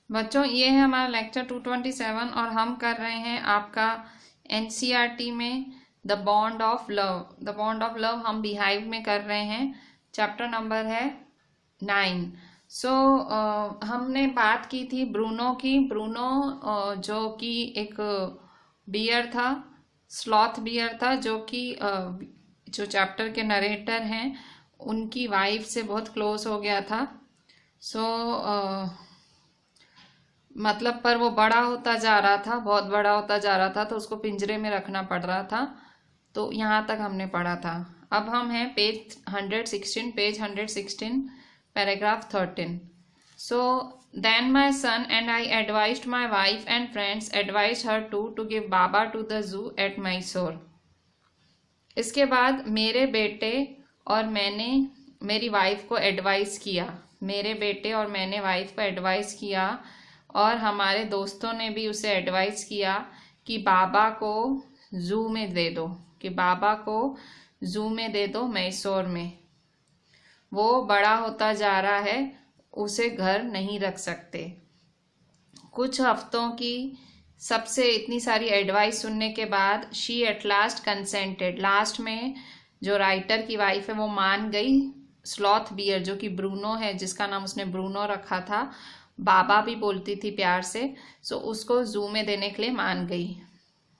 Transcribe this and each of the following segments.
बच्चों ये है हमारा लेक्चर 227 और हम कर रहे हैं आपका एनसीईआरटी में the bond of love. The bond of love हम बिहाइव में कर रहे हैं। चैप्टर नंबर है 9। हमने बात की थी ब्रूनो की। ब्रूनो जो कि एक बियर था, स्लॉथ बियर था, जो कि जो चैप्टर के नरेटर हैं उनकी वाइफ से बहुत क्लोज हो गया था। मतलब पर वो बड़ा होता जा रहा था, बहुत बड़ा होता जा रहा था, तो उसको पिंजरे में रखना पड़ रहा था। तो यहाँ तक हमने पढ़ा था। अब हम हैं page 116 paragraph 13। Then my son and I advised my wife and friends advised her to give Baba to the zoo at Mysore. इसके बाद मेरे बेटे और मैंने मेरी वाइफ को एडवाइस किया। मेरे बेटे और मैंने वाइफ को एडवाइस किया और हमारे दोस्तों ने भी उसे एडवाइस किया कि बाबा को जू में दे दो, कि बाबा को जू में दे दो मैसूर में। वो बड़ा होता जा रहा है, उसे घर नहीं रख सकते। कुछ हफ्तों की सबसे इतनी सारी एडवाइस सुनने के बाद she at last consented. Last में जो राइटर की वाइफ है वो मान गई। स्लॉथ बियर जो कि ब्रूनो है, जिसका नाम उसने ब्रूनो रखा था, बाबा भी बोलती थी प्यार से, उसको जू में देने के लिए मान गई।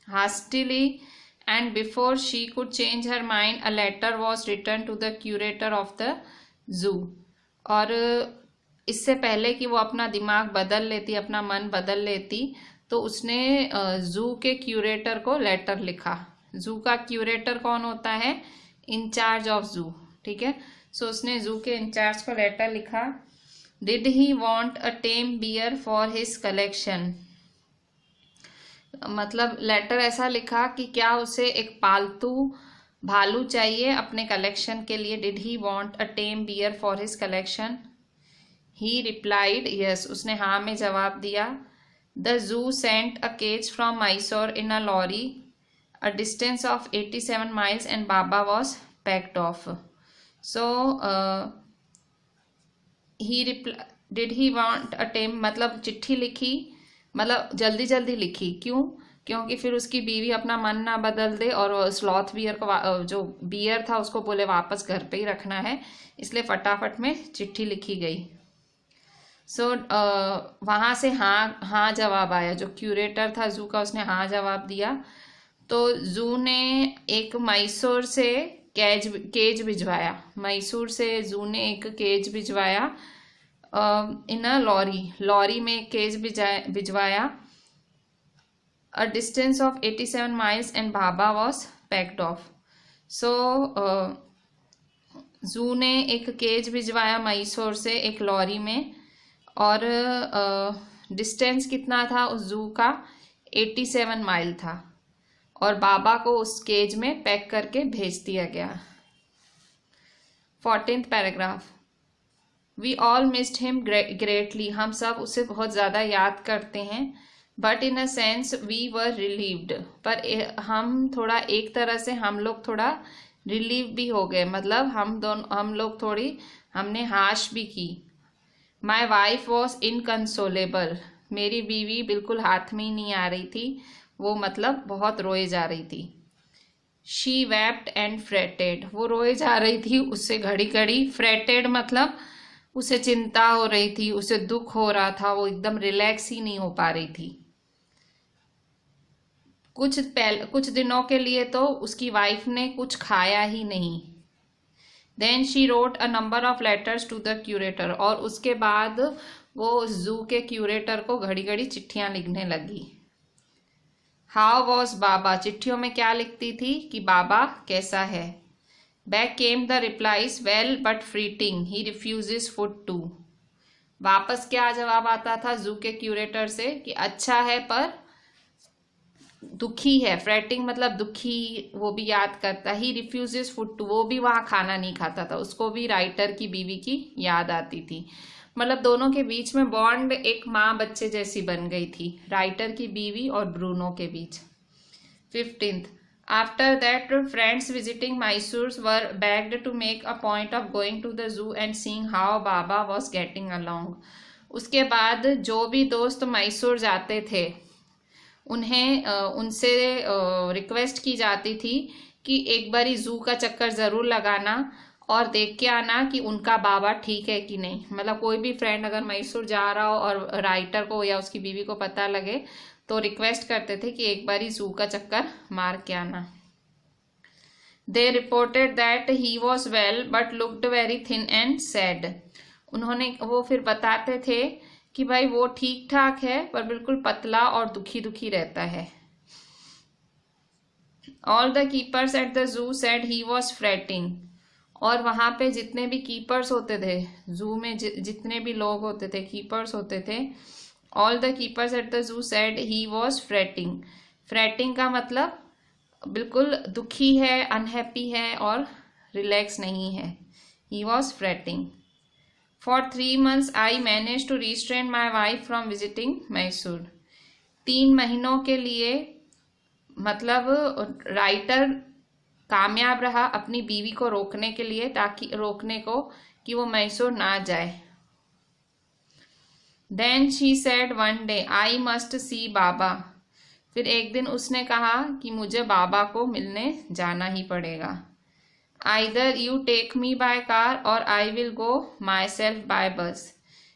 Hastily and before she could change her mind a letter was returned to the curator of the zoo. और इससे पहले कि वो अपना दिमाग बदल लेती, अपना मन बदल लेती, तो उसने जू के क्यूरेटर को लेटर लिखा। जू का क्यूरेटर कौन होता है? इंचार्ज ऑफ जू, ठीक है। उसने जू के इंचार्ज को लेटर लिखा। Did he want a tame bear for his collection? मतलब लेटर ऐसा लिखा कि क्या उसे एक पालतू भालू चाहिए अपने कलेक्शन के लिए। Did he want a tame bear for his collection? He replied yes. उसने हाँ में जवाब दिया। The zoo sent a cage from Mysore in a lorry, a distance of 87 miles, and Baba was packed off. Did he want a tame, मतलब चिट्ठी लिखी, मतलब जल्दी जल्दी लिखी। क्यों? क्योंकि फिर उसकी बीवी अपना मन ना बदल दे और स्लॉथ बियर को, जो बियर था, उसको बोले वापस घर पे ही रखना है, इसलिए फटाफट में चिट्ठी लिखी गई। वहाँ से हाँ जवाब आया। जो क्यूरेटर था जू का, उसने हाँ जवाब दिया। तो जू ने एक मैसूर से केज भिजवाया। मैसूर से जू ने एक केज भिजवाया इन अ लॉरी में एक केज भिजवाया। A distance of 87 miles and Baba was packed of. जू ने एक केज भिजवाया मैसूर से एक लॉरी में, और डिस्टेंस कितना था उस जू का? 87 माइल था, और बाबा को उस केज में पैक करके भेज दिया गया। 14th paragraph. We all missed him greatly. हम सब उसे बहुत ज़्यादा याद करते हैं। But in a sense we were relieved. पर हम थोड़ा, एक तरह से हम लोग थोड़ा रिलीव भी हो गए, मतलब हम लोग थोड़ी, हमने हाश भी की। My wife was inconsolable. मेरी बीवी बिल्कुल हाथ में ही नहीं आ रही थी, वो मतलब बहुत रोए जा रही थी। She wept and fretted. वो रोए जा रही थी, उससे घड़ी घड़ी। फ्रेटेड मतलब उसे चिंता हो रही थी, उसे दुख हो रहा था, वो एकदम रिलैक्स ही नहीं हो पा रही थी। कुछ दिनों के लिए तो उसकी वाइफ ने कुछ खाया ही नहीं। Then she wrote a number of letters to the curator. और उसके बाद वो जू के क्यूरेटर को घड़ी घड़ी चिट्ठियां लिखने लगी। हाउ वॉज बाबा? चिट्ठियों में क्या लिखती थी कि बाबा कैसा है। Back came the replies well but fretting, he refuses food too. वापस क्या जवाब आता था जू के क्यूरेटर से कि अच्छा है पर दुखी है। फ्रेटिंग मतलब दुखी, वो भी याद करता। ही रिफ्यूजेस फूड टू, वो भी वहाँ खाना नहीं खाता था, उसको भी राइटर की बीवी की याद आती थी। मतलब दोनों के बीच में बॉन्ड एक माँ बच्चे जैसी बन गई थी, राइटर की बीवी और ब्रूनो के बीच। 15th। After that friends visiting Mysore were begged to make a point of going to the zoo and seeing how Baba was getting along. उसके बाद जो भी दोस्त मैसूर जाते थे उन्हें उनसे रिक्वेस्ट की जाती थी कि एक बारी जू का चक्कर ज़रूर लगाना और देख के आना कि उनका बाबा ठीक है कि नहीं। मतलब कोई भी फ्रेंड अगर मैसूर जा रहा हो और राइटर को या उसकी बीवी को पता लगे तो रिक्वेस्ट करते थे कि एक बारी जू का चक्कर मार के आना। दे reported that he was well but looked very thin and sad. वो फिर बताते थे कि भाई वो ठीक ठाक है पर बिल्कुल पतला और दुखी दुखी रहता है। All the keepers at the zoo said he was fretting. और वहां पे जितने भी कीपर्स होते थे, जू में जितने भी लोग होते थे, कीपर्स होते थे, all the keepers at the zoo said he was fretting. Fretting का मतलब बिल्कुल दुखी है, अनहैप्पी है और रिलैक्स नहीं है। He was fretting. For 3 months I managed to restrain my wife from visiting Mysore. 3 महीनों के लिए मतलब राइटर कामयाब रहा अपनी बीवी को रोकने के लिए, ताकि रोकने को कि वो मैसूर ना जाए। Then she said one day I must see बाबा। फिर एक दिन उसने कहा कि मुझे बाबा को मिलने जाना ही पड़ेगा। Either you take me by car or I will go myself by bus।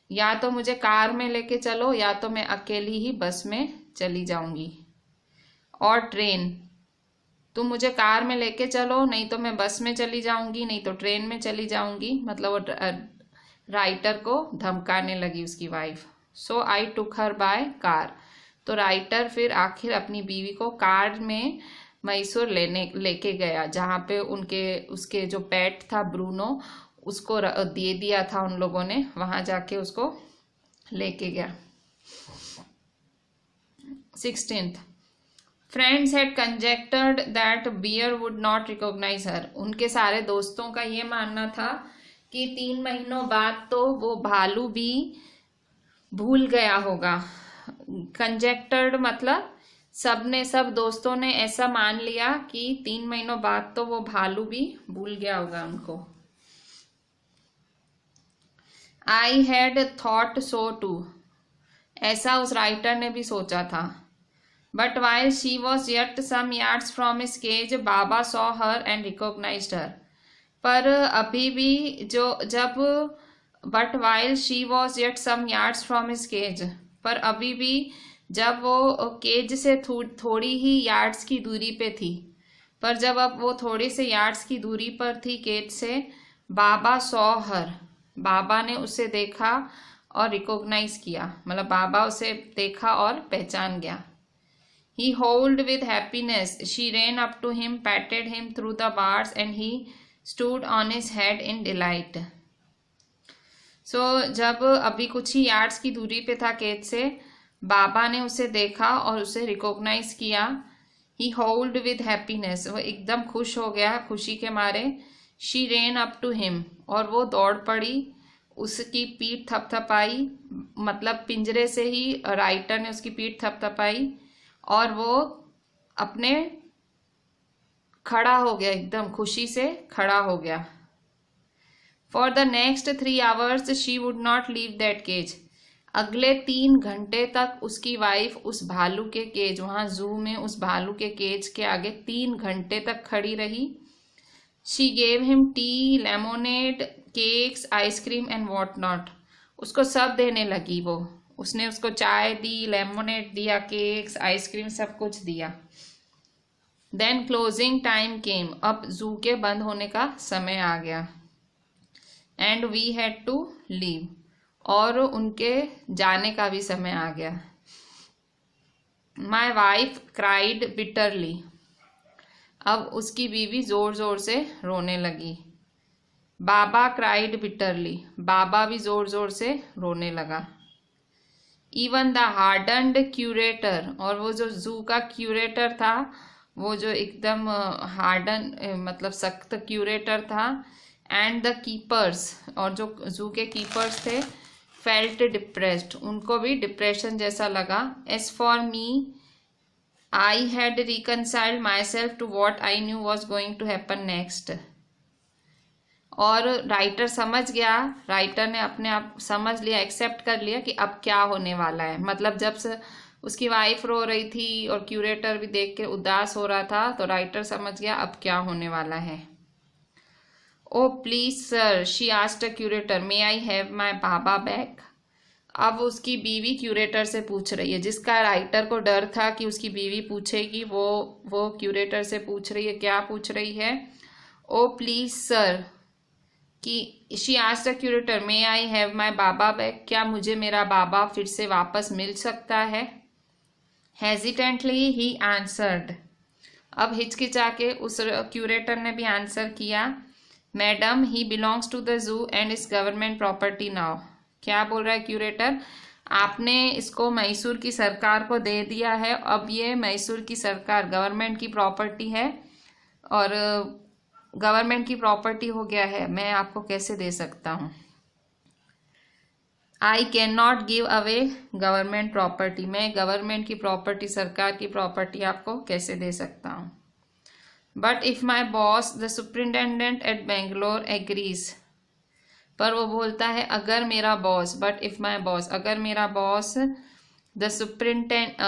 या तो मुझे कार में लेके चलो या तो मैं अकेली ही बस में चली जाऊंगी। और ट्रेन, तुम मुझे कार में लेके चलो, नहीं तो मैं बस में चली जाऊंगी, नहीं तो ट्रेन में चली जाऊंगी। मतलब वो राइटर को धमकाने लगी उसकी wife. So I took her by car. तो राइटर फिर आखिर अपनी बीवी को कार में मैसूर लेके गया, जहाँ पे उसके जो पेट था ब्रूनो, उसको दे दिया था उन लोगों ने, वहां जाके उसको लेके गया। 16th, friends had conjectured that bear would not recognise her. उनके सारे दोस्तों का ये मानना था कि 3 महीनों बाद तो वो भालू भी भूल गया होगा। कंजेक्टर्ड मतलब सब दोस्तों ने ऐसा मान लिया कि 3 महीनों बाद तो वो भालू भी भूल गया होगा उनको। I had thought so too. ऐसा उस राइटर ने भी सोचा था। But while she was yet some yards from his cage Baba saw her and recognised her. पर अभी भी but while she was yet some yards from his cage, पर अभी भी जब वो केज से थोड़ी ही यार्ड्स की दूरी पे थी, पर जब अब वो थोड़ी से यार्ड्स की दूरी पर थी केज से, बाबा सॉ हर, बाबा ने उसे देखा और रिकॉग्नाइज किया। मतलब बाबा उसे देखा और पहचान गया। He howled with happiness she ran up to him, patted him through the bars and he stood on his head in delight. So जब अभी कुछ ही यार्ड्स की दूरी पे था केज से, बाबा ने उसे देखा और उसे रिकॉग्नाइज किया। ही होल्ड विद हैप्पीनेस, वो एकदम खुश हो गया खुशी के मारे। She ran up to him, और वो दौड़ पड़ी, उसकी पीठ थपथपाई, मतलब पिंजरे से ही राइटर ने उसकी पीठ थपथपाई और वो अपने खड़ा हो गया, एकदम खुशी से खड़ा हो गया। For the next 3 hours she would not leave that cage. अगले 3 घंटे तक उसकी वाइफ उस भालू के केज, वहां जू में उस भालू के केज के आगे 3 घंटे तक खड़ी रही। She gave him tea, lemonade, cakes, ice cream and what not. उसको सब देने लगी वो। उसने उसको चाय दी, लेमोनेड दिया, केक्स, आइसक्रीम, सब कुछ दिया। Then closing time came. अब जू के बंद होने का समय आ गया। And we had to leave, और उनके जाने का भी समय आ गया। My wife cried bitterly. अब उसकी बीवी जोर जोर से रोने लगी। बाबा क्राइड बिटरली, बाबा भी जोर जोर से रोने लगा। इवन द हार्डन्ड क्यूरेटर, और वो जो जू का क्यूरेटर था, वो जो एकदम हार्डन मतलब सख्त क्यूरेटर था, एंड द कीपर्स, और जो जू के कीपर्स थे, फेल्ट डिप्रेस्ड, उनको भी डिप्रेशन जैसा लगा। As for me I had reconciled my self to what I knew was going to happen next. और राइटर समझ गया, राइटर ने अपने आप समझ लिया, एक्सेप्ट कर लिया कि अब क्या होने वाला है। मतलब जब से उसकी वाइफ रो रही थी और क्यूरेटर भी देख के उदास हो रहा था, तो राइटर समझ गया अब क्या होने वाला है। Oh please sir, she asked the curator, may I have my Baba back. अब उसकी बीवी क्यूरेटर से पूछ रही है, जिसका राइटर को डर था कि उसकी बीवी पूछेगी, वो क्यूरेटर से पूछ रही है। क्या पूछ रही है? ओ प्लीज सर, कि she asked the curator, may I have my Baba back, क्या मुझे मेरा बाबा फिर से वापस मिल सकता है? Hesitantly he answered. अब हिचकिचा के उस क्यूरेटर ने भी आंसर किया, madam he belongs to the zoo and is government property now. क्या बोल रहा है क्यूरेटर? आपने इसको मैसूर की सरकार को दे दिया है, अब ये मैसूर की सरकार गवर्नमेंट की प्रॉपर्टी है और गवर्नमेंट की प्रॉपर्टी हो गया है, मैं आपको कैसे दे सकता हूँ? I can not give away government property, मैं गवर्नमेंट की प्रॉपर्टी, सरकार की प्रॉपर्टी आपको कैसे दे सकता हूँ? But if my boss the superintendent at Bangalore agrees, पर वो बोलता है अगर मेरा boss, but if my boss, अगर मेरा boss the superintendent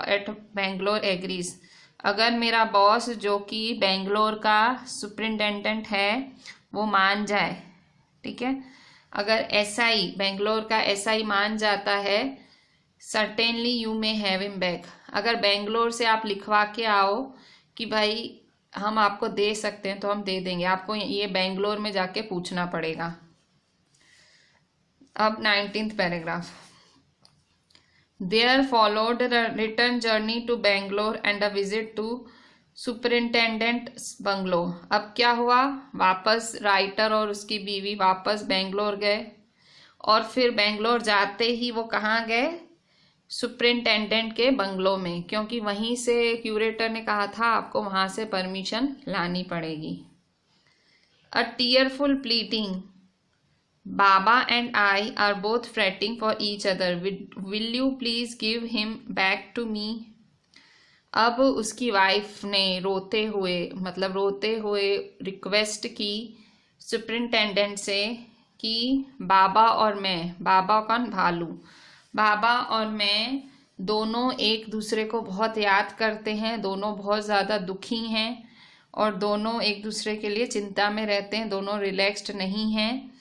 at Bangalore agrees, अगर मेरा बॉस जो कि बेंगलोर का सुपरिटेंडेंट है वो मान जाए, ठीक है, अगर एसआई बेंगलोर का एसआई मान जाता है, certainly you may have him back, अगर बेंगलोर से आप लिखवा के आओ कि भाई हम आपको दे सकते हैं तो हम दे देंगे, आपको ये बेंगलोर में जाके पूछना पड़ेगा। अब 19th paragraph. There followed the return journey to Bangalore and a visit to superintendent bungalow. अब क्या हुआ, वापस राइटर और उसकी बीवी वापस बेंगलोर गए और फिर बेंगलोर जाते ही वो कहाँ गए? सुपरिटेंडेंट के बंगलो में, क्योंकि वहीं से क्यूरेटर ने कहा था आपको वहां से परमिशन लानी पड़ेगी। A tearful pleading, Baba and I are both fretting for each other, will you please give him back to me. अब उसकी वाइफ ने रोते हुए रिक्वेस्ट की सुपरिटेंडेंट से कि बाबा और मैं, बाबा कौन? भालू, बाबा और मैं दोनों एक दूसरे को बहुत याद करते हैं, दोनों बहुत ज़्यादा दुखी हैं और दोनों एक दूसरे के लिए चिंता में रहते हैं, दोनों रिलैक्स्ड नहीं हैं।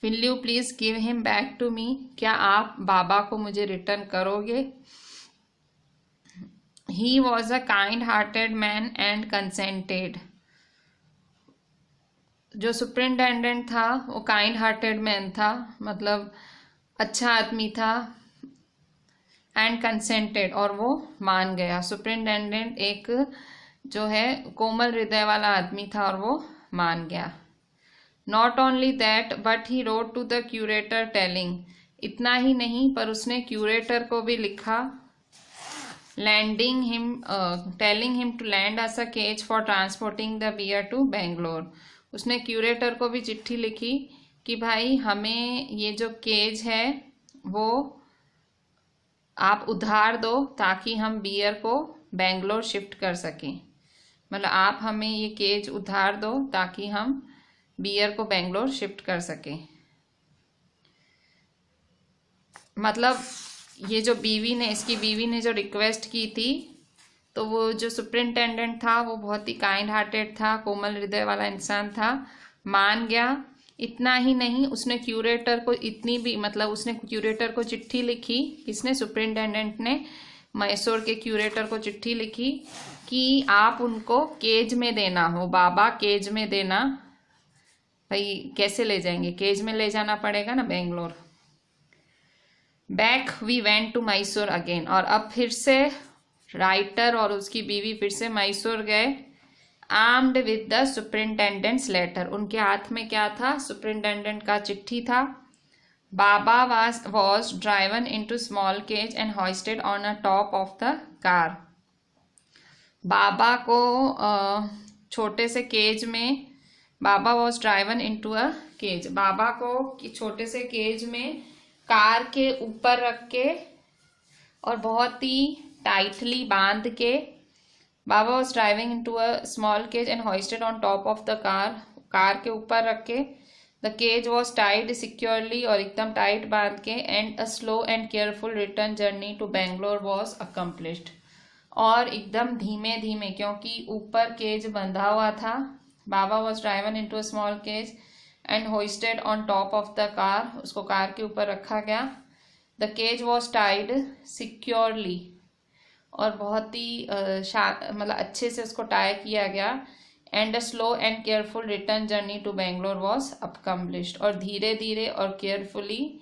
Will you please give him back to me, क्या आप बाबा को मुझे रिटर्न करोगे? He was a kind hearted man and consented. जो सुपरिटेंडेंट था वो काइंड हार्टेड मैन था, मतलब अच्छा आदमी था, एंड कंसेंटेड, और वो मान गया। सुपरिटेंडेंट एक जो है कोमल हृदय वाला आदमी था और वो मान गया। Not only that but he wrote to the curator telling, इतना ही नहीं पर उसने क्यूरेटर को भी लिखा, telling him to lend us a cage for transporting the bear to Bangalore. उसने क्यूरेटर को भी चिट्ठी लिखी कि भाई हमें ये जो केज है वो आप उधार दो ताकि हम बियर को बेंगलोर शिफ्ट कर सकें, मतलब आप हमें ये केज उधार दो ताकि हम बियर को बेंगलोर शिफ्ट कर सकें। मतलब ये जो इसकी बीवी ने जो रिक्वेस्ट की थी, तो वो जो सुपरिटेंडेंट था वो बहुत ही काइंड हार्टेड था, कोमल हृदय वाला इंसान था, मान गया। इतना ही नहीं, उसने क्यूरेटर को चिट्ठी लिखी, किसने? सुपरिटेंडेंट ने मैसूर के क्यूरेटर को चिट्ठी लिखी कि आप उनको केज में देना हो, बाबा केज में देना। भाई कैसे ले जाएंगे? केज में ले जाना पड़ेगा ना Bangalore. Back we went to Mysore again, और अब फिर से राइटर और उसकी बीवी फिर से मैसूर गए, armed with the superintendent's letter. उनके हाथ में क्या था? सुपरिटेंडेंट का चिट्ठी था। बाबा was driven into small cage and hoisted on a top of the car। बाबा को छोटे से केज में, बाबा was driven into a cage, बाबा को छोटे से केज में कार के ऊपर रख के और बहुत ही टाइटली बांध के Baba was driving into a small cage and hoisted on top of the car, car के ऊपर रख के। The cage was tied securely, और एकदम टाइट बांध के। And a slow and careful return journey to Bangalore was accomplished, और एकदम धीमे धीमे, क्योंकि ऊपर केज बंधा हुआ था। Baba was driven into a small cage and hoisted on top of the car, उसको कार के ऊपर रखा गया। The cage was tied securely, और बहुत ही मतलब अच्छे से उसको टाई किया गया। And a slow and careful return journey to Bangalore was accomplished, और धीरे धीरे और केयरफुली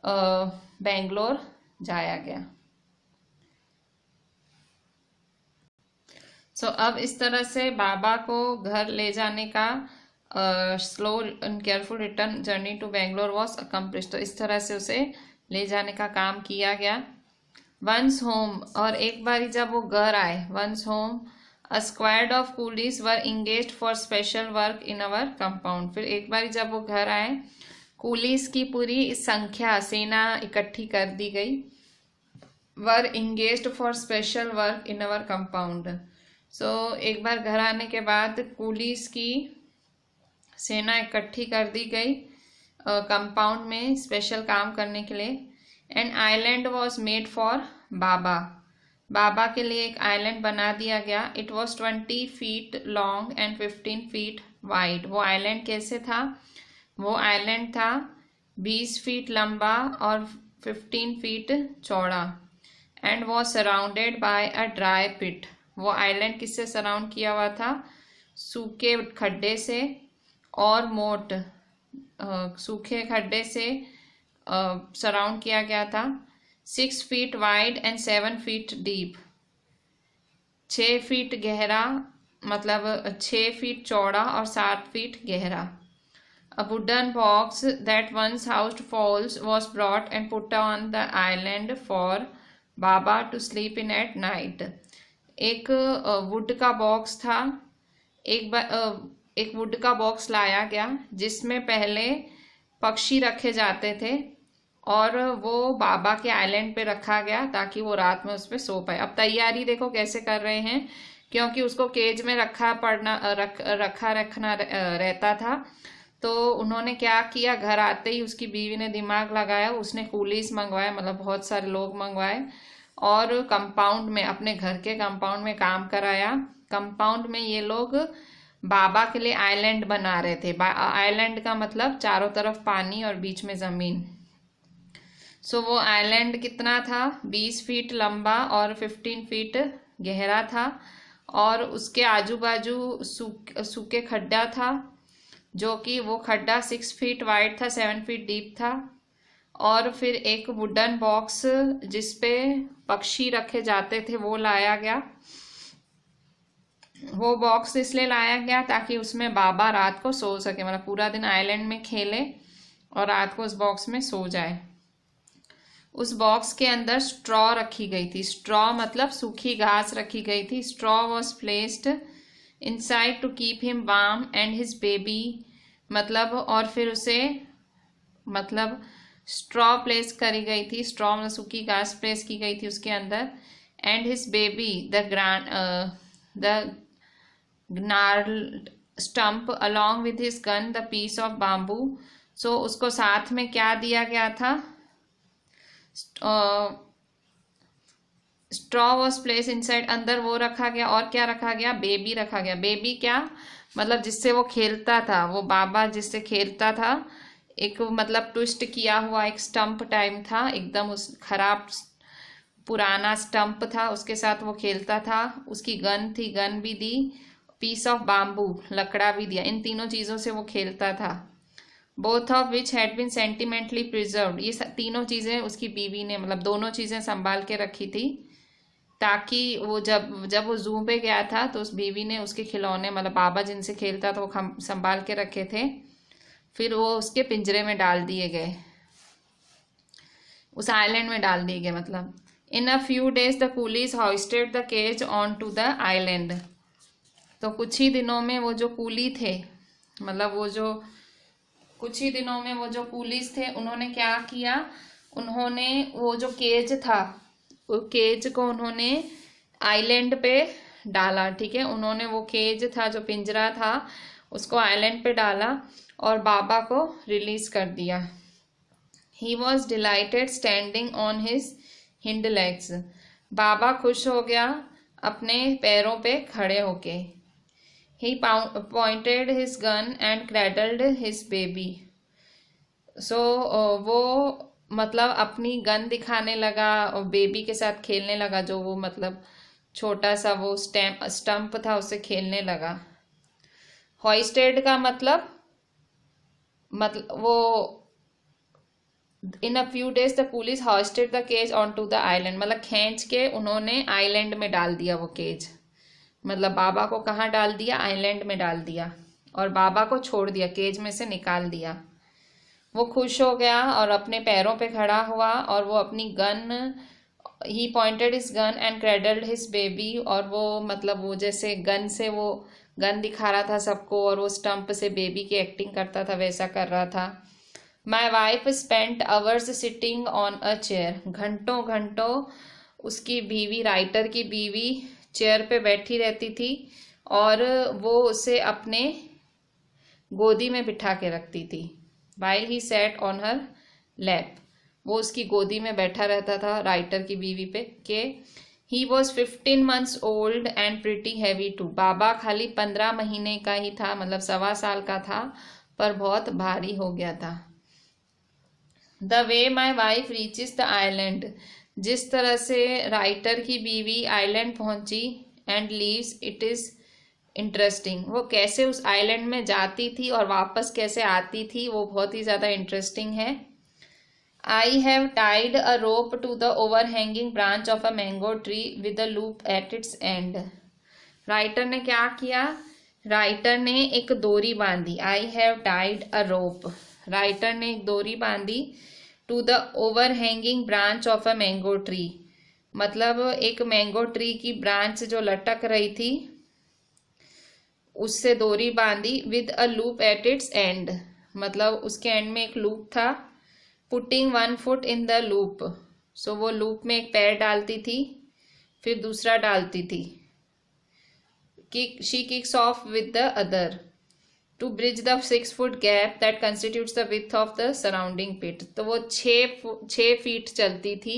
बेंगलोर जाया गया। सो अब इस तरह से बाबा को घर ले जाने का slow and careful return journey to Bangalore was accomplished, तो इस तरह से उसे ले जाने का काम किया गया। वंस होम, और एक बारी जब वो घर आए, once home a squad of coolies were engaged for special work in our compound. फिर एक बारी जब वो घर आए, कूलीज की पूरी संख्या, सेना इकट्ठी कर दी गई। Were engaged for special work in our compound, so एक बार घर आने के बाद कूलीज की सेना इकट्ठी कर दी गई कंपाउंड में स्पेशल काम करने के लिए। And island was made for Baba, Baba के लिए एक आइलैंड बना दिया गया। It was 20 feet long and 15 feet wide. वो आइलैंड कैसे था? वो आइलैंड था 20 फीट लंबा और 15 फीट चौड़ा। And was surrounded by a dry pit, वो आइलैंड किससे सराउंड किया हुआ था? सूखे खड्डे से और मोट सूखे खड्डे से सराउंड किया गया था। 6 feet wide and 7 feet deep, 6 feet गहरा, मतलब 6 फीट चौड़ा और 7 फीट गहरा। A wooden box that once housed fowls was brought and put on the island for Baba to sleep in at night. एक वुड का बॉक्स था, एक would का बॉक्स लाया गया जिसमें पहले पक्षी रखे जाते थे, और वो बाबा के आइलैंड पे रखा गया ताकि वो रात में उस पर सो पाए। अब तैयारी देखो कैसे कर रहे हैं, क्योंकि उसको केज में रखना रहता था। तो उन्होंने क्या किया, घर आते ही उसकी बीवी ने दिमाग लगाया, उसने कूलीस मंगवाए, मतलब बहुत सारे लोग मंगवाए, और कंपाउंड में, अपने घर के कंपाउंड में काम कराया। कंपाउंड में ये लोग बाबा के लिए आइलैंड बना रहे थे। आइलैंड का मतलब चारों तरफ पानी और बीच में जमीन। सो वो आइलैंड कितना था? 20 फीट लंबा और 15 फीट गहरा था, और उसके आजू बाजू सूखे खड्डा था, जो कि वो खड्डा 6 फीट वाइड था, 7 फीट डीप था। और फिर एक वुडन बॉक्स जिसपे पक्षी रखे जाते थे वो लाया गया। वो बॉक्स इसलिए लाया गया ताकि उसमें बाबा रात को सो सके, मतलब पूरा दिन आइलैंड में खेले और रात को उस बॉक्स में सो जाए। उस बॉक्स के अंदर स्ट्रॉ रखी गई थी, स्ट्रॉ मतलब सूखी घास रखी गई थी। Straw was placed inside to keep him warm and his baby, मतलब, और फिर उसे, मतलब स्ट्रॉ प्लेस करी गई थी, स्ट्रॉ मतलब सूखी घास प्लेस की गई थी उसके अंदर। And his baby the gnarled stump along with his gun, the piece of bamboo. So उसको साथ में क्या दिया गया था? स्ट्रॉ वॉज प्लेस इनसाइड, अंदर वो रखा गया, और क्या रखा गया? बेबी रखा गया। बेबी क्या मतलब? जिससे वो खेलता था, वो बाबा जिससे खेलता था, एक मतलब ट्विस्ट किया हुआ एक स्टंप टाइम था, एकदम उस खराब पुराना स्टंप था, उसके साथ वो खेलता था। उसकी गन थी, गन भी दी, पीस ऑफ बाम्बू लकड़ा भी दिया, इन तीनों चीज़ों से वो खेलता था। Both of which had been sentimentally preserved, ये तीनों चीज़ें उसकी बीवी ने, मतलब दोनों चीज़ें संभाल के रखी थी, ताकि वो जब वो जू पे गया था तो उस बीवी ने उसके खिलौने, मतलब बाबा जिनसे खेलता था, वो संभाल के रखे थे। फिर वो उसके पिंजरे में डाल दिए गए, उस आइलैंड में डाल दिए गए, मतलब। In a few days the coolies hoisted the cage on to the island, तो कुछ ही दिनों में वो जो कूली थे, मतलब कुछ ही दिनों में वो जो कूलीज थे, उन्होंने क्या किया, उन्होंने वो जो केज था, वो केज को उन्होंने आइलैंड पे डाला, ठीक है। उन्होंने वो केज था, जो पिंजरा था, उसको आइलैंड पे डाला और बाबा को रिलीज कर दिया। He was delighted standing on his hind legs. Baba खुश हो गया अपने पैरों पे खड़े होके। He pointed his gun and cradled his baby. So वो मतलब अपनी गन दिखाने लगा और बेबी के साथ खेलने लगा, जो वो मतलब छोटा सा वो स्टंप था, उससे खेलने लगा। हॉइस्टेड का मतलब वो in a few days the police hoisted the cage on to the island, मतलब खींच के उन्होंने आइलैंड में डाल दिया वो केज। मतलब बाबा को कहाँ डाल दिया? आइलैंड में डाल दिया और बाबा को छोड़ दिया, केज में से निकाल दिया। वो खुश हो गया और अपने पैरों पे खड़ा हुआ और वो अपनी gun, he pointed his gun and cradled his baby, और वो मतलब वो जैसे गन से वो गन दिखा रहा था सबको और वो स्टंप से बेबी की एक्टिंग करता था, वैसा कर रहा था। My wife spent hours sitting on a chair. घंटों घंटों उसकी बीवी, राइटर की बीवी, चेयर पे बैठी रहती थी और वो उसे अपने गोदी में बिठा के रखती थी। While he sat on her lap, वो उसकी गोदी में बैठा रहता था राइटर की बीवी पे के। He was 15 months old and pretty heavy too. Baba खाली 15 महीने का ही था, मतलब 1.25 साल का था, पर बहुत भारी हो गया था। The way my wife reaches the island, जिस तरह से राइटर की बीवी आइलैंड पहुंची, and leaves it is interesting, वो कैसे उस आइलैंड में जाती थी और वापस कैसे आती थी, वो बहुत ही ज़्यादा इंटरेस्टिंग है। I have tied a rope to the overhanging branch of a mango tree with a loop at its end. Writer ने क्या किया? राइटर ने एक डोरी बांधी। I have tied a rope, writer ने एक डोरी बांधी to the overhanging branch of a mango tree, मतलब एक मैंगो ट्री की ब्रांच जो लटक रही थी उससे डोरी बांधी। With a loop at its end, मतलब उसके एंड में एक लूप था। Putting 1 foot in the loop, so वो लूप में एक पैर डालती थी फिर दूसरा डालती थी। She kicks off with the other to bridge the 6 foot gap that constitutes the width of the surrounding pit. तो वो 6 फीट चलती थी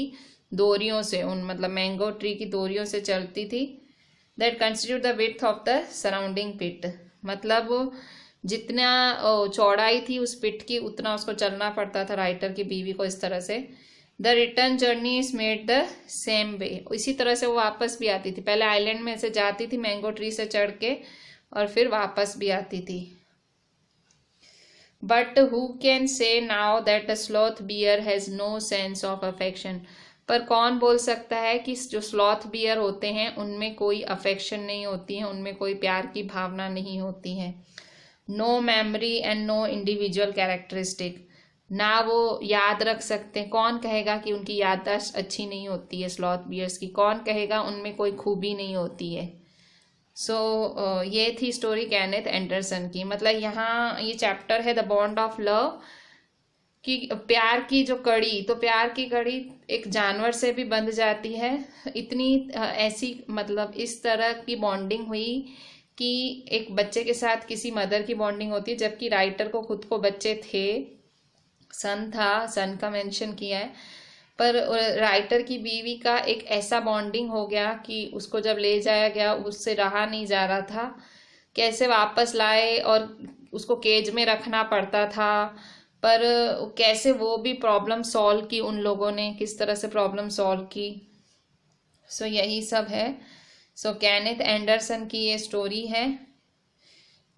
डोरियों से, उन मतलब मैंगो ट्री की डोरियों से चलती थी। That constitute the width of the surrounding pit, मतलब जितना चौड़ाई थी उस पिट की उतना उसको चलना पड़ता था राइटर की बीवी को, इस तरह से। The return journey is made the same way, इसी तरह से वो वापस भी आती थी। पहले आइलैंड में से जाती थी मैंगो ट्री से चढ़ के और फिर वापस भी आती थी। But who can say now that a sloth bear has no sense of affection, पर कौन बोल सकता है कि जो स्लॉथ बियर होते हैं उनमें कोई अफेक्शन नहीं होती है, उनमें कोई प्यार की भावना नहीं होती है। No memory and no individual characteristic, ना वो याद रख सकते। कौन कहेगा कि उनकी याददाश्त अच्छी नहीं होती है स्लॉथ बियर्स की? कौन कहेगा उनमें कोई खूबी नहीं होती है? सो ये थी स्टोरी केनेथ एंडरसन की। मतलब यहाँ ये चैप्टर है द बॉन्ड ऑफ लव, कि प्यार की जो कड़ी, तो प्यार की कड़ी एक जानवर से भी बंध जाती है। इतनी ऐसी मतलब इस तरह की बॉन्डिंग हुई कि एक बच्चे के साथ किसी मदर की बॉन्डिंग होती है, जबकि राइटर को खुद को बच्चे थे, सन था, सन का मेंशन किया है, पर राइटर की बीवी का एक ऐसा बॉन्डिंग हो गया कि उसको जब ले जाया गया उससे रहा नहीं जा रहा था। कैसे वापस लाए और उसको केज में रखना पड़ता था, पर कैसे वो भी प्रॉब्लम सॉल्व की उन लोगों ने, किस तरह से प्रॉब्लम सॉल्व की। सो यही सब है। सो केनेथ एंडरसन की ये स्टोरी है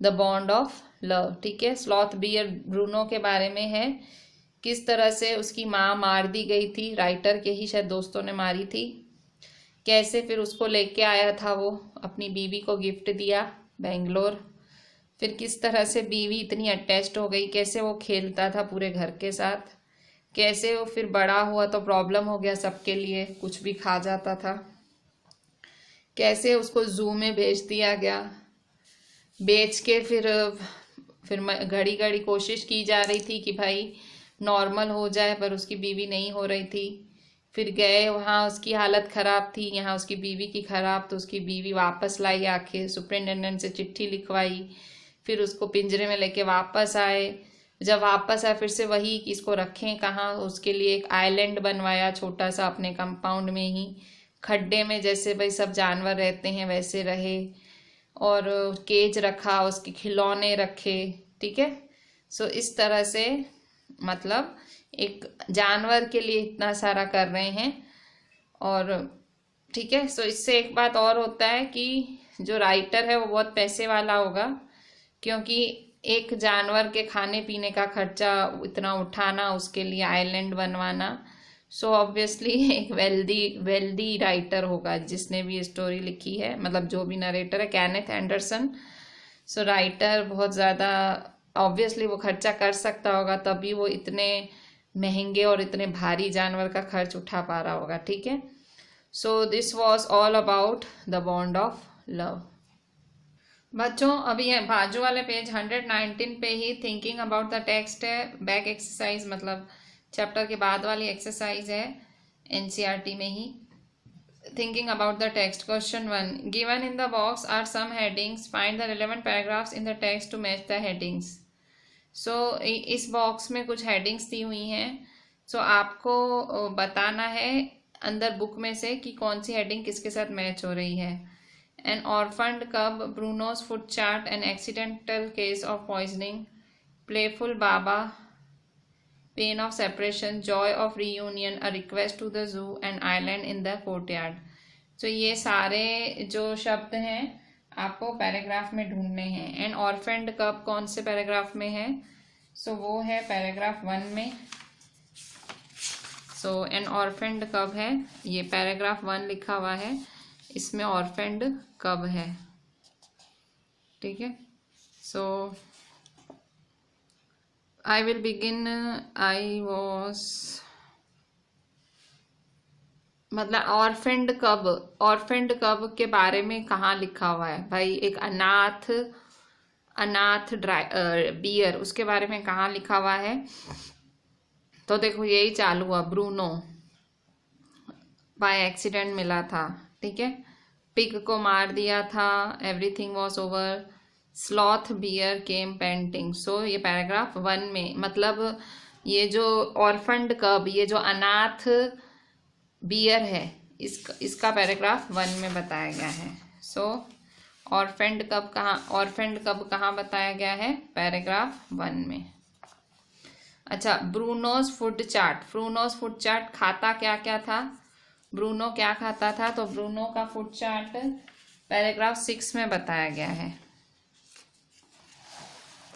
द बॉन्ड ऑफ लव, ठीक है। स्लॉथ बियर ब्रूनो के बारे में है, किस तरह से उसकी माँ मार दी गई थी, राइटर के ही शायद दोस्तों ने मारी थी। कैसे फिर उसको लेके आया था वो, अपनी बीवी को गिफ्ट दिया बेंगलोर। फिर किस तरह से बीवी इतनी अटैच्ड हो गई, कैसे वो खेलता था पूरे घर के साथ, कैसे वो फिर बड़ा हुआ तो प्रॉब्लम हो गया सबके लिए, कुछ भी खा जाता था। कैसे उसको जू में बेच दिया गया, बेच के फिर घड़ी घड़ी कोशिश की जा रही थी कि भाई नॉर्मल हो जाए, पर उसकी बीवी नहीं हो रही थी। फिर गए वहाँ, उसकी हालत ख़राब थी, यहाँ उसकी बीवी की ख़राब, तो उसकी बीवी वापस लाई आके, सुपरिटेंडेंट से चिट्ठी लिखवाई, फिर उसको पिंजरे में लेके वापस आए। जब वापस आए फिर से वही कि इसको रखें कहाँ, उसके लिए एक आइलैंड बनवाया छोटा सा अपने कंपाउंड में ही, खड्डे में, जैसे भाई सब जानवर रहते हैं वैसे रहे, और केज रखा, उसके खिलौने रखे, ठीक है। सो इस तरह से मतलब एक जानवर के लिए इतना सारा कर रहे हैं। और ठीक है, सो इससे एक बात और होता है कि जो राइटर है वो बहुत पैसे वाला होगा, क्योंकि एक जानवर के खाने पीने का खर्चा इतना उठाना, उसके लिए आइलैंड बनवाना, सो ऑब्वियसली एक वेल्दी राइटर होगा जिसने भी स्टोरी लिखी है, मतलब जो भी नरेटर है, कैनेथ एंडरसन। सो राइटर बहुत ज़्यादा ऑब्वियसली वो खर्चा कर सकता होगा, तभी वो इतने महंगे और इतने भारी जानवर का खर्च उठा पा रहा होगा, ठीक है। So this was all about the bond of love. बच्चों अभी है बाजू वाले पेज 119 पे ही थिंकिंग अबाउट द टेक्स्ट है, बैक एक्सरसाइज मतलब चैप्टर के बाद वाली एक्सरसाइज है एनसीईआरटी में ही। Thinking about the text, question 1, given in the box are some headings, find the relevant paragraphs in the text to match the headings. So इस box में कुछ हेडिंग्स दी हुई हैं, सो आपको बताना है अंदर बुक में से कि कौन सी हेडिंग किसके साथ मैच हो रही है। An orphaned cub, Bruno's foot chart, an accidental case of poisoning, playful Baba, pain of separation, joy of reunion, a request to the zoo, and island in the courtyard. तो ये सारे जो शब्द हैं आपको पैराग्राफ में ढूंढने हैं। एन ऑर्फेंड कब कौन से पैराग्राफ में है? सो वो है पैराग्राफ 1 में। सो एन ऑर्फेंड कब है, ये पैराग्राफ 1 लिखा हुआ है, इसमें ऑर्फेंड कब है, ठीक है। So I will begin, I was मतलब ऑर्फेंड कब के बारे में कहाँ लिखा हुआ है भाई? एक अनाथ बियर, उसके बारे में कहाँ लिखा हुआ है? तो देखो यही चालू हुआ, ब्रूनो बाय एक्सीडेंट मिला था, ठीक है, पिग को मार दिया था, everything was over, sloth bear came panting. So ये पैराग्राफ 1 में, मतलब ये जो ऑर्फेंड कब, ये जो अनाथ बियर है, इसका पैराग्राफ 1 में बताया गया है। सो ऑर्फेंड कब कहाँ बताया गया है? पैराग्राफ 1 में। अच्छा, ब्रूनोज फूड चार्ट खाता क्या क्या था? ब्रूनो क्या खाता था? तो ब्रूनो का फूड चार्ट पैराग्राफ 6 में बताया गया है।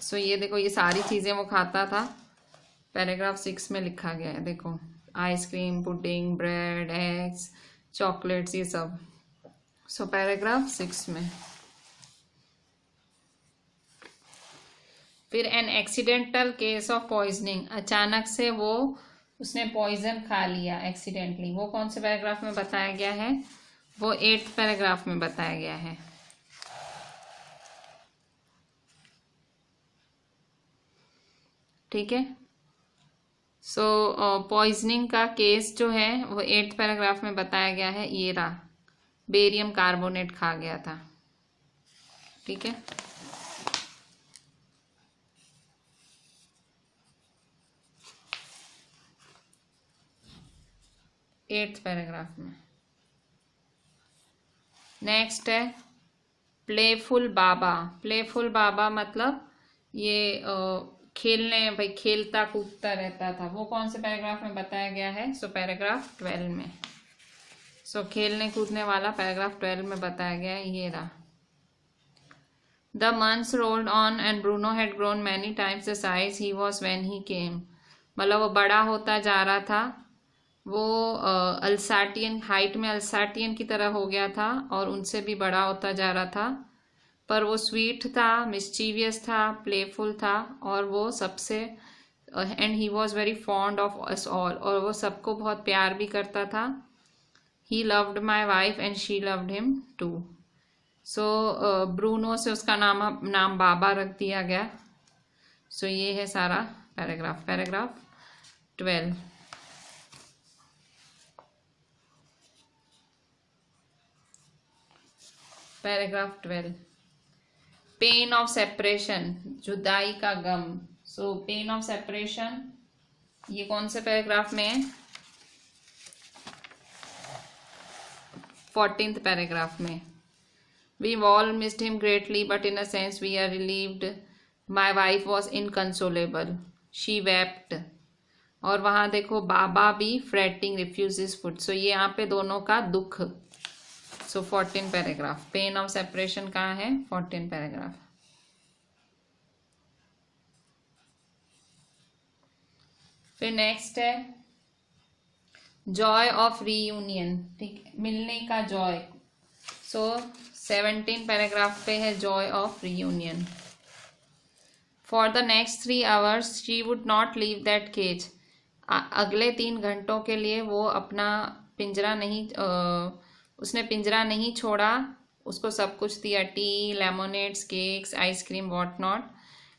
सो ये देखो, ये सारी चीज़ें वो खाता था, पैराग्राफ 6 में लिखा गया है। देखो, ice cream, pudding, bread, eggs, chocolates, ये सब। सो पैराग्राफ 6 में। फिर an accidental case of poisoning, अचानक से उसने पॉइजन खा लिया एक्सीडेंटली, वो कौन से पैराग्राफ में बताया गया है? वो 8th पैराग्राफ में बताया गया है, ठीक है। सो पॉइजनिंग का केस जो है वो 8th पैराग्राफ में बताया गया है। ये रहा, बेरियम कार्बोनेट खा गया था, ठीक है। एट्थ पैराग्राफ में। नेक्स्ट है प्लेफुल बाबा मतलब ये खेलने, भाई खेलता कूदता रहता था, वो कौन से पैराग्राफ में बताया गया है? सो पैराग्राफ 12 में। सो खेलने कूदने वाला पैराग्राफ 12 में बताया गया है, ये रहा। The months rolled on and Bruno had grown many times the size he was when he came, मतलब वो बड़ा होता जा रहा था, वो अल्साटियन हाइट में अल्साटियन की तरह हो गया था और उनसे भी बड़ा होता जा रहा था, पर वो स्वीट था, मिस्चीवियस था, प्लेफुल था, और वो सबसे and he was very fond of us all, और वो सबको बहुत प्यार भी करता था। He loved my wife and she loved him too. So Bruno से उसका नाम बाबा रख दिया गया। सो ये है सारा paragraph 12। Paragraph 12, pain of separation, जुदाई का गम। सो पेन ऑफ सेपरेशन ये कौन से पैराग्राफ में है? 14th पैराग्राफ में। We all missed him greatly, but in a sense we are relieved. My wife was inconsolable. She wept. और वहाँ देखो बाबा भी fretting refuses food. So ये यहाँ पे दोनों का दुख। So 14 paragraph. Pain of separation कहाँ है? 14 पैराग्राफ। फिर नेक्स्ट है जॉय ऑफ रीयूनियन, ठीक है, मिलने का जॉय। सो 17 पैराग्राफ पे है joy of reunion. For the next 3 hours she would not leave that cage. अगले 3 घंटों के लिए वो अपना पिंजरा नहीं उसने पिंजरा नहीं छोड़ा, उसको सब कुछ दिया, tea, lemonades, cakes, ice cream, what not.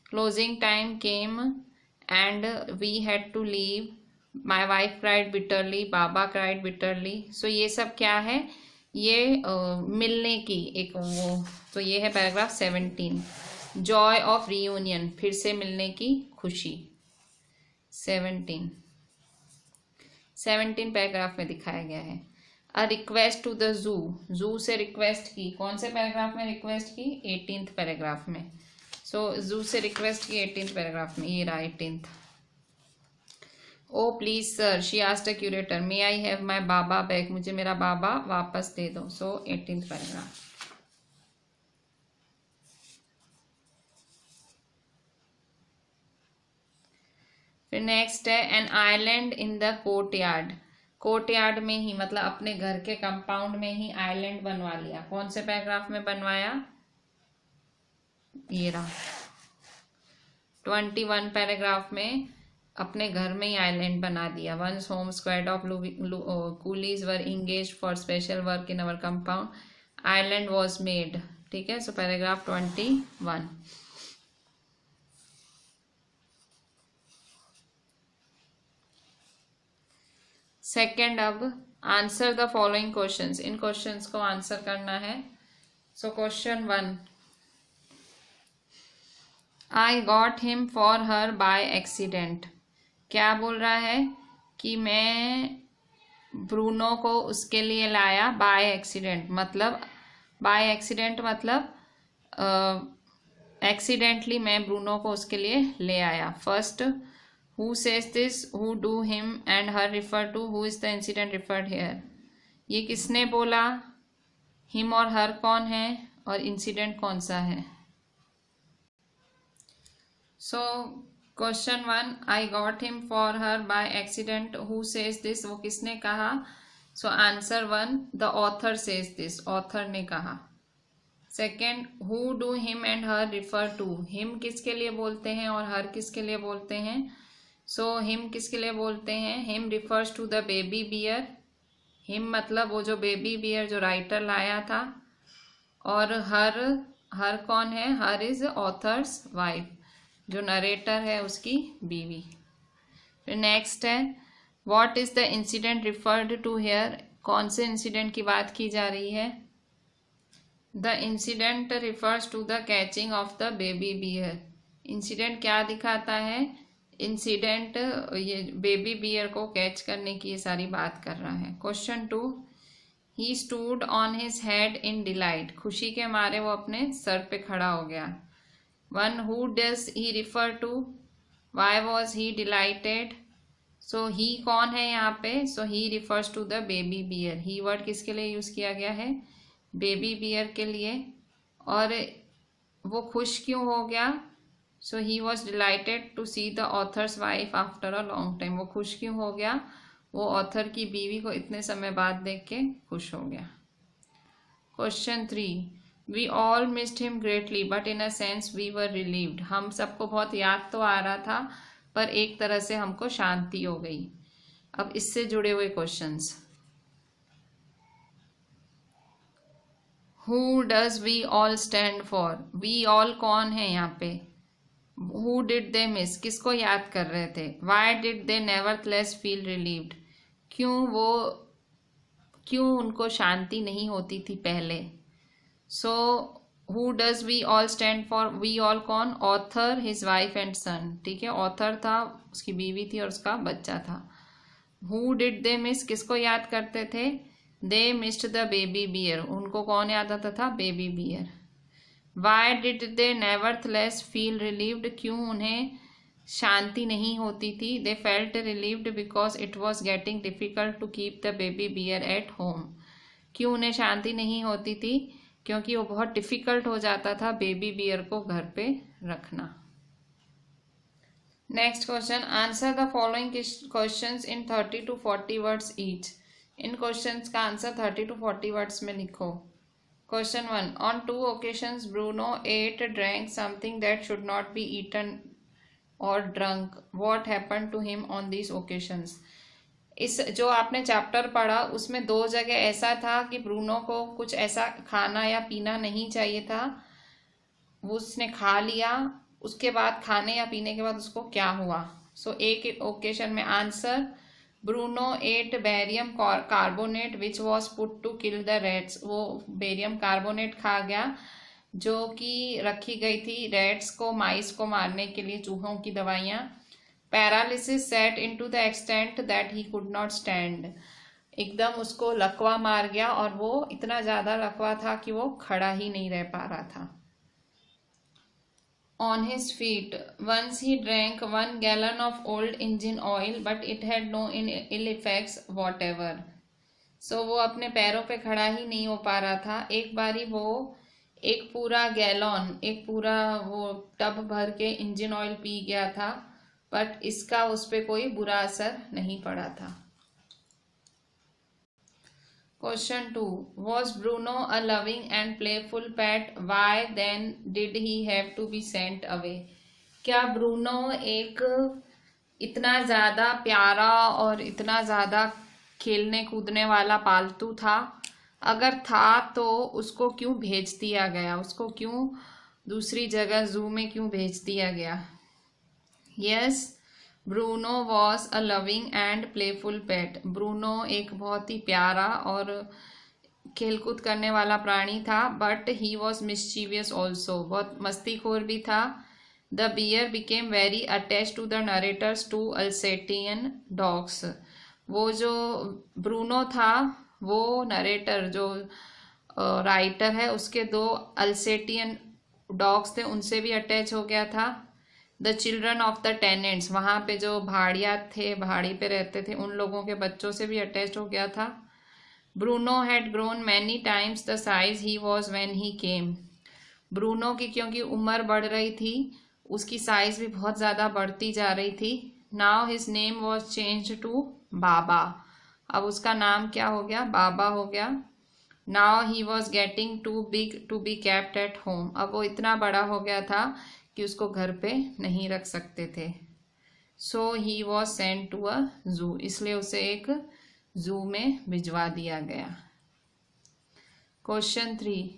Closing time came and we had to leave. My wife cried bitterly, Baba cried bitterly. So ये सब क्या है? ये मिलने की एक वो, तो ये है पैराग्राफ 17, जॉय ऑफ रीयूनियन, फिर से मिलने की खुशी। 17 पैराग्राफ में दिखाया गया है। अ रिक्वेस्ट टू द जू, जू से रिक्वेस्ट की, कौन से पैराग्राफ में रिक्वेस्ट की? 18th पैराग्राफ में। सो जू से रिक्वेस्ट की 18th पैराग्राफ में, ये रहा 18th। Oh please sir, she asked the curator, may I have my Baba back, मुझे मेरा बाबा वापस दे दो। So 18th paragraph. फिर नेक्स्ट है an island in the courtyard. Courtyard में ही मतलब अपने घर के कंपाउंड में ही आइलैंड बनवा लिया। कौन से पैराग्राफ में बनवाया? ये रहा 21 पैराग्राफ में अपने घर में ही आइलैंड बना दिया। Once home squad of coolies were engage for special work in our compound, island was made. ठीक है, सो पैराग्राफ 21। सेकेंड, अब आंसर द फॉलोइंग क्वेश्चंस। इन क्वेश्चंस को आंसर करना है। So question 1, I got him for her by accident. क्या बोल रहा है कि मैं ब्रूनो को उसके लिए लाया बाय एक्सीडेंट। मतलब बाय एक्सीडेंट मतलब एक्सीडेंटली मैं ब्रूनो को उसके लिए ले आया। First, who says this, who, do, him and her refer to, who is the incident referred here. ये किसने बोला? हिम और हर कौन है और इंसिडेंट कौन सा है? So question 1, I got him for her by accident, who says this, वो किसने कहा? So answer 1, the author says this, author ने कहा। Second, who, do, him and her refer to, him किसके लिए बोलते हैं और हर किसके लिए बोलते हैं? सो हिम किसके लिए बोलते हैं? Him refers to the baby bear. Him मतलब वो जो बेबी बियर जो राइटर लाया था। और हर कौन है? हर इज ऑथर्स वाइफ, जो नरेटर है उसकी बीवी। फिर नेक्स्ट है what is the incident referred to here. कौन से इंसिडेंट की बात की जा रही है? The incident refers to the catching of the baby bear. Incident क्या दिखाता है? इंसिडेंट ये बेबी बियर को कैच करने की ये सारी बात कर रहा है। Question 2, he stood on his head in delight. खुशी के मारे वो अपने सर पे खड़ा हो गया। 1, who does he refer to? Why was he delighted? So he कौन है यहाँ पे? So he refers to the baby bear. He word किसके लिए यूज किया गया है? बेबी बियर के लिए। और वो खुश क्यों हो गया? So he was delighted to see the author's wife after a long time. वो खुश क्यों हो गया? वो ऑथर की बीवी को इतने समय बाद देख के खुश हो गया। Question 3, We all missed him greatly, but in a sense we were relieved. हम सबको बहुत याद तो आ रहा था, पर एक तरह से हमको शांति हो गई। अब इससे जुड़े हुए questions. Who does we all stand for? We all कौन है यहाँ पे? Who did they miss? किसको याद कर रहे थे? Why did they nevertheless feel relieved? क्यों उनको शांति नहीं होती थी पहले? So who does we all stand for? We all कौन? Author, his wife and son. ठीक है, ऑथर था, उसकी बीवी थी और उसका बच्चा था। Who did they miss? किसको याद करते थे? They missed the baby bear. उनको कौन याद आता था? Baby bear. Why did they nevertheless feel relieved? क्यों उन्हें शांति नहीं होती थी? They felt relieved because it was getting difficult to keep the baby bear at home. क्यों उन्हें शांति नहीं होती थी? क्योंकि वो बहुत डिफिकल्ट हो जाता था बेबी बियर को घर पे रखना। Next question, answer the following questions in 30 to 40 words each. इन क्वेश्चंस का आंसर 30 to 40 वर्ड्स में लिखो। Question 1, on 2 occasions Bruno ate drank something that should not be eaten और drunk. What happened to him on these occasions? इस जो आपने chapter पढ़ा उसमें 2 जगह ऐसा था कि ब्रूनो को कुछ ऐसा खाना या पीना नहीं चाहिए था, वो उसने खा लिया, उसके बाद खाने या पीने के बाद उसको क्या हुआ? सो एक ओकेशन में answer, Bruno ate barium carbonate which was put to kill the rats. वो बेरियम कार्बोनेट खा गया जो कि रखी गई थी रैट्स को, माइस को मारने के लिए, चूहों की दवाइयाँ। Paralysis set into the extent that he could not stand. एकदम उसको लकवा मार गया और वो इतना ज़्यादा लकवा था कि वो खड़ा ही नहीं रह पा रहा था। On his feet, once he drank 1 gallon of old engine oil, but it had no ill effects whatever. So वो अपने पैरों पे खड़ा ही नहीं हो पा रहा था। एक बारी वो एक पूरा गैलन, एक पूरा वो टब भर के इंजन ऑयल पी गया था, बट इसका उस पर कोई बुरा असर नहीं पड़ा था। Question 2, was Bruno a loving and playful pet? Why then did he have to be sent away? क्या ब्रूनो एक इतना ज़्यादा प्यारा और इतना ज़्यादा खेलने कूदने वाला पालतू था? अगर था तो उसको क्यों भेज दिया गया? उसको क्यों दूसरी जगह जू में क्यों भेज दिया गया? Yes, Bruno was a loving and playful pet. Bruno एक बहुत ही प्यारा और खेलकूद करने वाला प्राणी था, but he was mischievous also, बहुत मस्तीखोर भी था। The bear became very attach to the narrator's two Alsatian dogs. वो जो ब्रूनो था वो नरेटर जो राइटर है उसके 2 अल्सेटियन डॉग्स थे उनसे भी अटैच हो गया था। The children of the tenants, वहाँ पे जो भाड़िया थे, भाड़ी पे रहते थे, उन लोगों के बच्चों से भी अटैच हो गया था। Bruno had grown many times the size he was when he came. Bruno की क्योंकि उम्र बढ़ रही थी, उसकी साइज भी बहुत ज़्यादा बढ़ती जा रही थी। Now his name was change to Baba. अब उसका नाम क्या हो गया? बाबा हो गया। Now he was getting too big to be kept at home. अब वो इतना बड़ा हो गया था कि उसको घर पे नहीं रख सकते थे। So he was sent to a zoo, इसलिए उसे एक जू में भिजवा दिया गया। Question 3,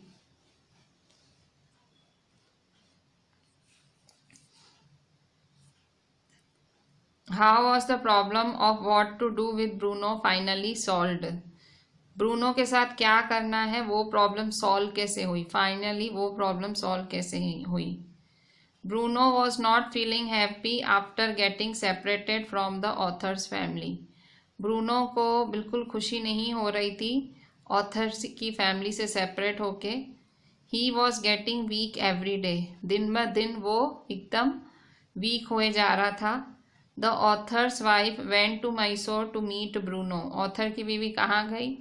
how was the problem of what to do with Bruno finally solved? Bruno के साथ क्या करना है वो प्रॉब्लम सॉल्व कैसे हुई? फाइनली वो प्रॉब्लम सॉल्व कैसे हुई? Bruno was not feeling happy after getting separated from the author's family. Bruno को बिल्कुल खुशी नहीं हो रही थी ऑथर की फैमिली से सेपरेट होके। He was getting weak every day. दिन ब दिन वो एकदम वीक हुए जा रहा था। The author's wife went to Mysore to meet Bruno. Author की बीवी कहाँ गई?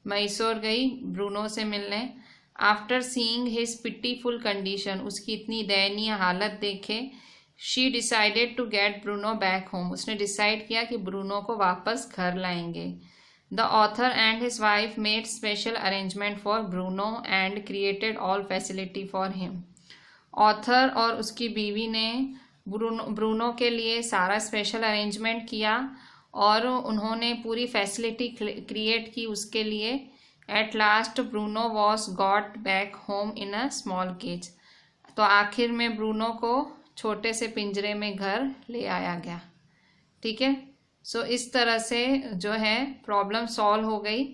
मैसूर गई ब्रूनो से मिलने। After seeing his pitiful condition, उसकी इतनी दयनीय हालत देखे, she decided to get Bruno back home. उसने डिसाइड किया कि ब्रूनो को वापस घर लाएंगे। The author and his wife made special arrangement for Bruno and created all facility for him. Author और उसकी बीवी ने ब्रूनो के लिए सारा स्पेशल अरेंजमेंट किया और उन्होंने पूरी फैसिलिटी क्रिएट की उसके लिए। At last Bruno was got back home in a small cage. तो आखिर में ब्रूनो को छोटे से पिंजरे में घर ले आया गया। ठीक है, सो इस तरह से जो है प्रॉब्लम सॉल्व हो गई।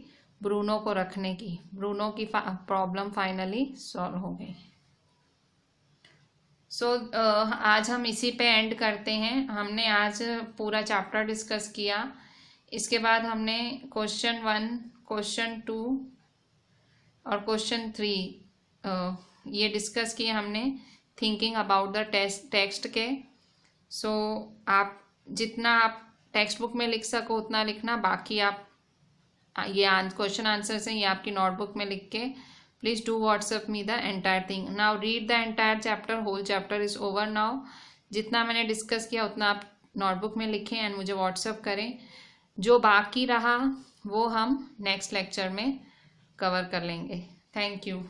ब्रूनो को रखने की। ब्रूनो की प्रॉब्लम फाइनली सॉल्व हो गई। सो आज हम इसी पे एंड करते हैं। हमने आज पूरा चैप्टर डिस्कस किया। इसके बाद हमने क्वेश्चन 1, क्वेश्चन 2 और क्वेश्चन 3 ये डिस्कस किए हमने थिंकिंग अबाउट द टेक्स्ट के। सो आप जितना आप टेक्स्ट बुक में लिख सको उतना लिखना, बाकी आप ये क्वेश्चन आंसर्स हैं ये आपकी नोटबुक में लिख के please do WhatsApp me the entire thing. Now read the entire chapter, whole chapter is over now. जितना मैंने डिस्कस किया उतना आप नोटबुक में लिखें एंड मुझे व्हाट्सएप करें। जो बाकी रहा वो हम नेक्स्ट लेक्चर में कवर कर लेंगे। Thank you.